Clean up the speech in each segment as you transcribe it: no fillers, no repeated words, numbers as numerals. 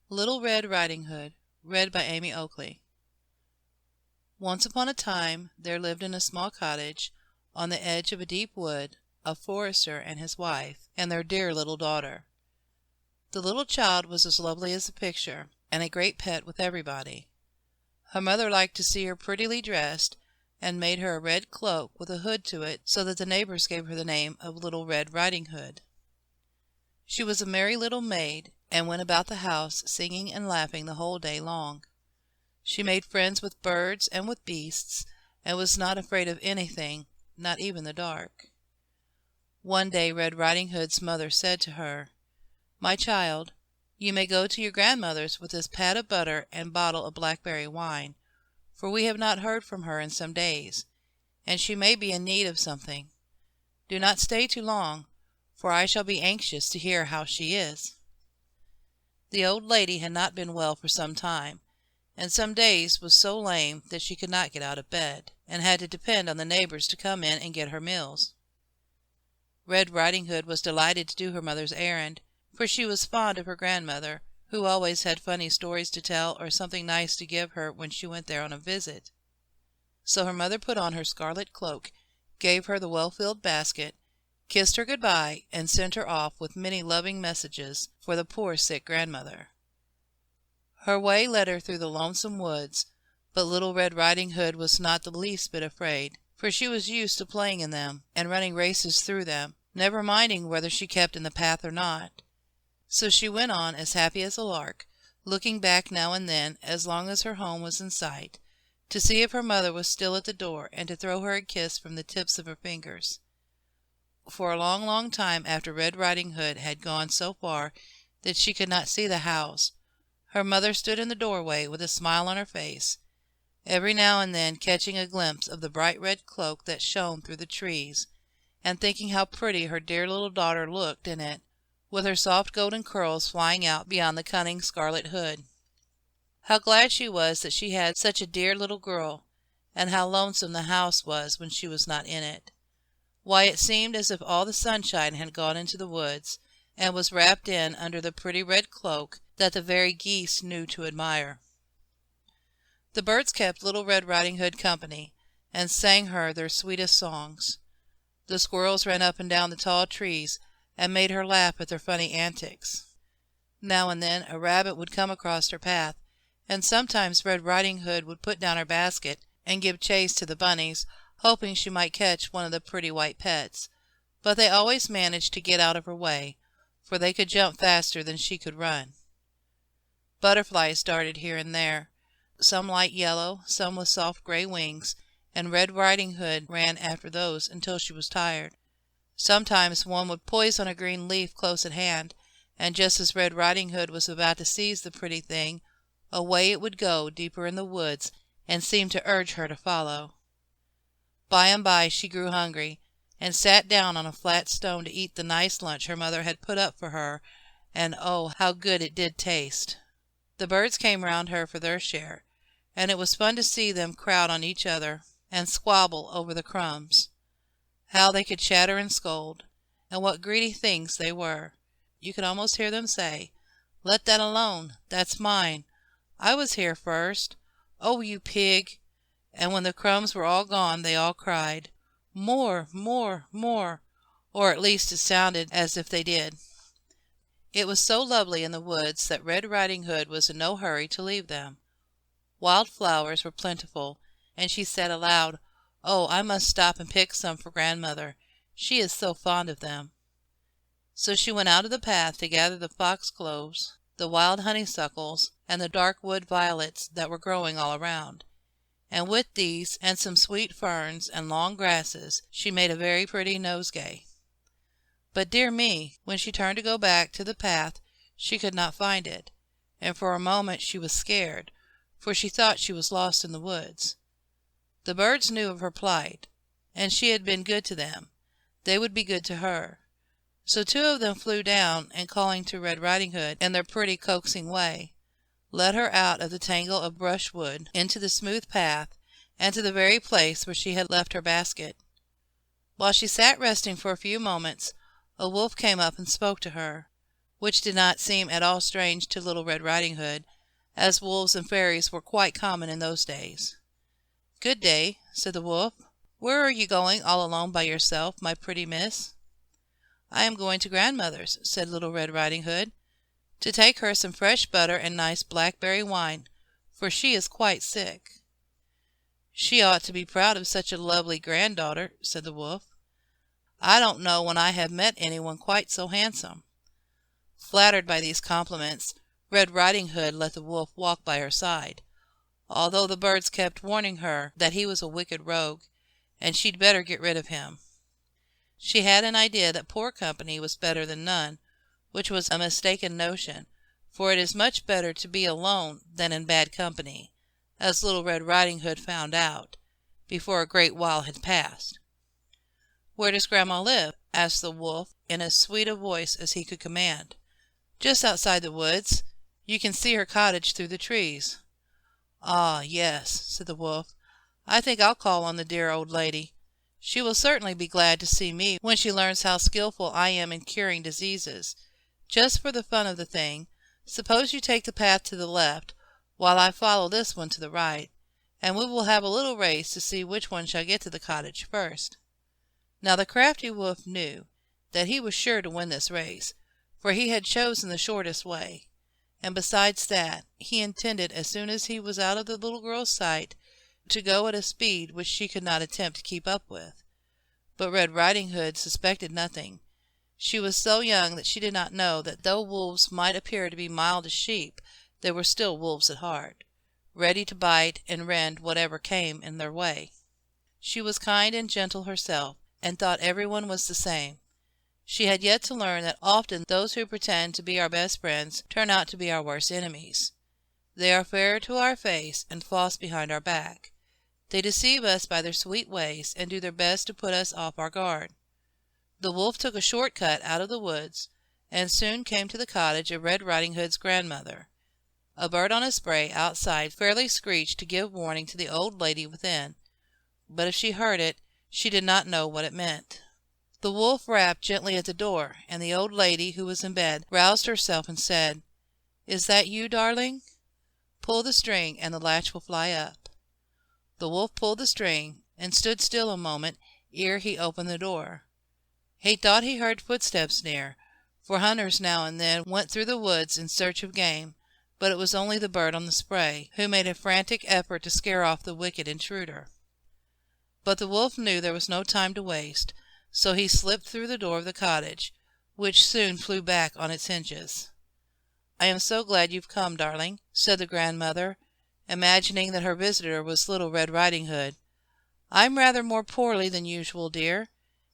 Little Red Riding Hood, read by Amy Oakley. Once upon a time there lived in a small cottage on the edge of a deep wood a forester and his wife and their dear little daughter. The little child was as lovely as a picture, and a great pet with everybody. Her mother liked to see her prettily dressed, and made her a red cloak with a hood to it, so that the neighbors gave her the name of Little Red Riding Hood. She was a merry little maid, and went about the house singing and laughing the whole day long. She made friends with birds and with beasts, and was not afraid of anything, not even the dark. One day Red Riding Hood's mother said to her, "My child, you may go to your grandmother's with this pat of butter and bottle of blackberry wine, for we have not heard from her in some days, and she may be in need of something. Do not stay too long, for I shall be anxious to hear how she is." The old lady had not been well for some time, and some days was so lame that she could not get out of bed, and had to depend on the neighbors to come in and get her meals. Red Riding Hood was delighted to do her mother's errand, for she was fond of her grandmother, who always had funny stories to tell or something nice to give her when she went there on a visit. So her mother put on her scarlet cloak, gave her the well-filled basket, kissed her good-bye, and sent her off with many loving messages for the poor sick grandmother. Her way led her through the lonesome woods, but Little Red Riding Hood was not the least bit afraid, for she was used to playing in them and running races through them, never minding whether she kept in the path or not. So she went on as happy as a lark, looking back now and then, as long as her home was in sight, to see if her mother was still at the door, and to throw her a kiss from the tips of her fingers. For a long, long time after Red Riding Hood had gone so far that she could not see the house, her mother stood in the doorway with a smile on her face, every now and then catching a glimpse of the bright red cloak that shone through the trees, and thinking how pretty her dear little daughter looked in it, with her soft golden curls flying out beyond the cunning scarlet hood. How glad she was that she had such a dear little girl, and how lonesome the house was when she was not in it. Why, it seemed as if all the sunshine had gone into the woods, and was wrapped in under the pretty red cloak that the very geese knew to admire. The birds kept Little Red Riding Hood company, and sang her their sweetest songs. The squirrels ran up and down the tall trees, and made her laugh at their funny antics. Now and then a rabbit would come across her path, and sometimes Red Riding Hood would put down her basket and give chase to the bunnies, hoping she might catch one of the pretty white pets, but they always managed to get out of her way, for they could jump faster than she could run. Butterflies darted here and there, some light yellow, some with soft gray wings, and Red Riding Hood ran after those until she was tired. Sometimes one would poise on a green leaf close at hand, and just as Red Riding Hood was about to seize the pretty thing, away it would go deeper in the woods, and seemed to urge her to follow. By and by she grew hungry, and sat down on a flat stone to eat the nice lunch her mother had put up for her, and oh, how good it did taste! The birds came round her for their share, and it was fun to see them crowd on each other and squabble over the crumbs. How they could chatter and scold, and what greedy things they were! You could almost hear them say, "Let that alone, that's mine. I was here first. Oh, you pig!" And when the crumbs were all gone they all cried, "More, more, more!" or at least it sounded as if they did. It was so lovely in the woods that Red Riding Hood was in no hurry to leave them. Wild flowers were plentiful, and she said aloud, "Oh, I must stop and pick some for grandmother. She is so fond of them." So she went out of the path to gather the foxgloves, the wild honeysuckles, and the dark wood violets that were growing all around, and with these and some sweet ferns and long grasses she made a very pretty nosegay. But dear me, when she turned to go back to the path she could not find it, and for a moment she was scared, for she thought she was lost in the woods. The birds knew of her plight, and she had been good to them. They would be good to her. So two of them flew down, and calling to Red Riding Hood in their pretty coaxing way, led her out of the tangle of brushwood into the smooth path, and to the very place where she had left her basket. While she sat resting for a few moments, a wolf came up and spoke to her. which did not seem at all strange to Little Red Riding Hood, as wolves and fairies were quite common in those days. "Good day," said the wolf. "Where are you going all alone by yourself, my pretty miss?" "I am going to grandmother's," said Little Red Riding Hood, "to take her some fresh butter and nice blackberry wine, for she is quite sick." "She ought to be proud of such a lovely granddaughter," said the wolf. "I don't know when I have met anyone quite so handsome." Flattered by these compliments, Red Riding Hood let the wolf walk by her side, although the birds kept warning her that he was a wicked rogue, and she'd better get rid of him. She had an idea that poor company was better than none, which was a mistaken notion, for it is much better to be alone than in bad company, as Little Red Riding Hood found out, before a great while had passed. "Where does Grandma live?" asked the wolf in as sweet a voice as he could command. "Just outside the woods. You can see her cottage through the trees." "Ah, yes," said the wolf. "I think I'll call on the dear old lady. She will certainly be glad to see me when she learns how skillful I am in curing diseases. Just for the fun of the thing, suppose you take the path to the left, while I follow this one to the right, and we will have a little race to see which one shall get to the cottage first." Now the crafty wolf knew that he was sure to win this race, for he had chosen the shortest way, and besides that, he intended as soon as he was out of the little girl's sight to go at a speed which she could not attempt to keep up with. But Red Riding Hood suspected nothing. She was so young that she did not know that though wolves might appear to be mild as sheep, they were still wolves at heart, ready to bite and rend whatever came in their way. She was kind and gentle herself, and thought everyone was the same. She had yet to learn that often those who pretend to be our best friends turn out to be our worst enemies. They are fair to our face and false behind our back. They deceive us by their sweet ways and do their best to put us off our guard. The wolf took a short cut out of the woods and soon came to the cottage of Red Riding Hood's grandmother. A bird on a spray outside fairly screeched to give warning to the old lady within, but if she heard it, she did not know what it meant. The wolf rapped gently at the door, and the old lady, who was in bed, roused herself and said, "Is that you, darling? Pull the string and the latch will fly up." The wolf pulled the string and stood still a moment ere he opened the door. He thought he heard footsteps near, for hunters now and then went through the woods in search of game, but it was only the bird on the spray, who made a frantic effort to scare off the wicked intruder. But the wolf knew there was no time to waste, so he slipped through the door of the cottage, which soon flew back on its hinges. "I am so glad you've come, darling," said the grandmother, imagining that her visitor was Little Red Riding Hood. "I'm rather more poorly than usual, dear,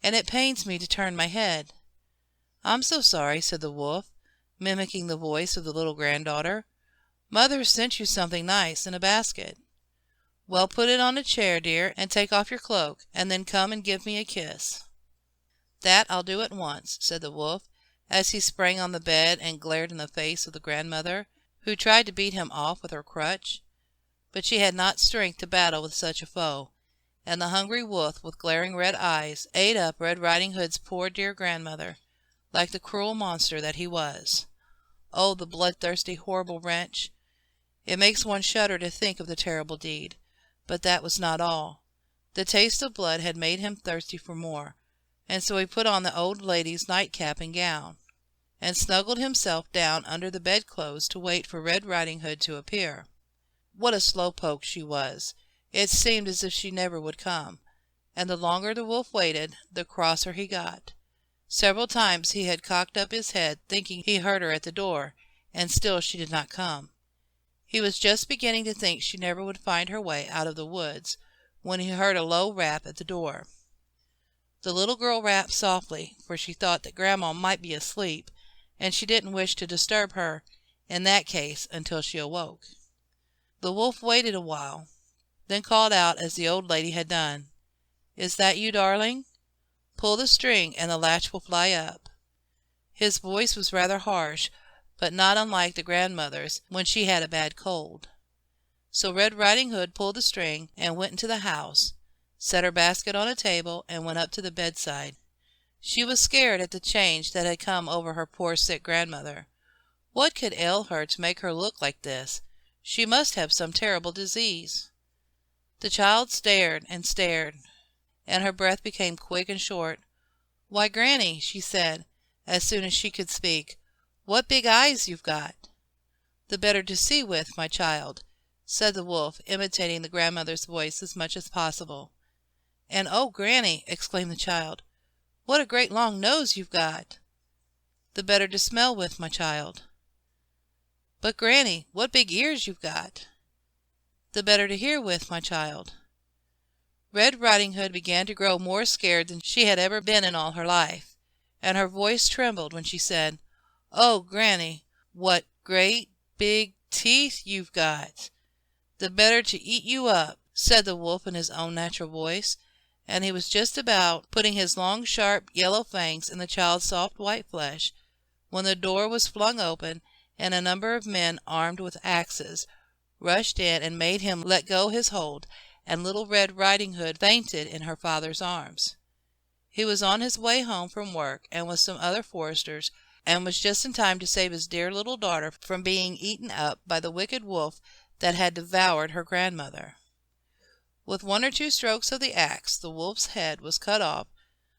and it pains me to turn my head." "I'm so sorry," said the wolf, mimicking the voice of the little granddaughter. "Mother sent you something nice in a basket." "Well, put it on a chair, dear, and take off your cloak, and then come and give me a kiss." "That I'll do at once," said the wolf, as he sprang on the bed and glared in the face of the grandmother, who tried to beat him off with her crutch. But she had not strength to battle with such a foe, and the hungry wolf with glaring red eyes ate up Red Riding Hood's poor dear grandmother, like the cruel monster that he was. Oh, the bloodthirsty, horrible wretch! It makes one shudder to think of the terrible deed. But that was not all. The taste of blood had made him thirsty for more, and so he put on the old lady's nightcap and gown, and snuggled himself down under the bedclothes to wait for Red Riding Hood to appear. What a slow poke she was! It seemed as if she never would come, and the longer the wolf waited, the crosser he got. Several times he had cocked up his head, thinking he heard her at the door, and still she did not come. He was just beginning to think she never would find her way out of the woods, when he heard a low rap at the door. The little girl rapped softly, for she thought that Grandma might be asleep, and she didn't wish to disturb her, in that case, until she awoke. The wolf waited a while, then called out as the old lady had done, "Is that you, darling? Pull the string and the latch will fly up." His voice was rather harsh, but not unlike the grandmother's when she had a bad cold. So Red Riding Hood pulled the string and went into the house, set her basket on a table, and went up to the bedside. She was scared at the change that had come over her poor sick grandmother. What could ail her to make her look like this? She must have some terrible disease. The child stared and stared, and her breath became quick and short. "Why, Granny," she said, as soon as she could speak, "what big eyes you've got!" "The better to see with, my child," said the wolf, imitating the grandmother's voice as much as possible. "And oh, Granny," exclaimed the child, "what a great long nose you've got!" "The better to smell with, my child." "But, Granny, what big ears you've got!" "The better to hear with, my child." Red Riding Hood began to grow more scared than she had ever been in all her life, and her voice trembled when she said, "Oh, Granny, what great big teeth you've got!" "The better to eat you up," said the wolf in his own natural voice, and he was just about putting his long sharp yellow fangs in the child's soft white flesh, when the door was flung open and a number of men armed with axes rushed in and made him let go his hold, and Little Red Riding Hood fainted in her father's arms. He was on his way home from work and with some other foresters, and was just in time to save his dear little daughter from being eaten up by the wicked wolf that had devoured her grandmother. With one or two strokes of the axe the wolf's head was cut off,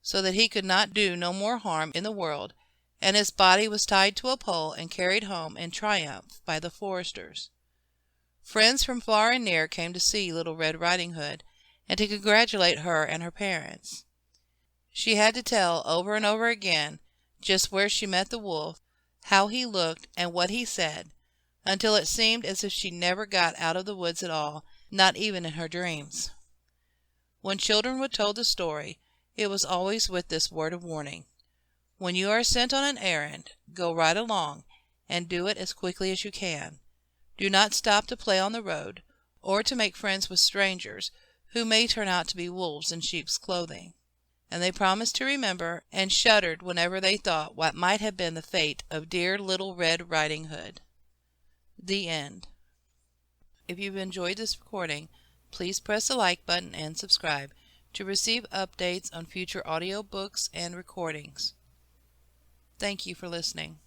so that he could not do no more harm in the world, and his body was tied to a pole and carried home in triumph by the foresters. Friends from far and near came to see Little Red Riding Hood, and to congratulate her and her parents. She had to tell over and over again just where she met the wolf, how he looked, and what he said, until it seemed as if she never got out of the woods at all, not even in her dreams. When children were told the story, it was always with this word of warning: when you are sent on an errand, go right along, and do it as quickly as you can. Do not stop to play on the road, or to make friends with strangers, who may turn out to be wolves in sheep's clothing. And they promised to remember, and shuddered whenever they thought what might have been the fate of dear Little Red Riding Hood. The End. If you've enjoyed this recording, please press the like button and subscribe to receive updates on future audiobooks and recordings. Thank you for listening.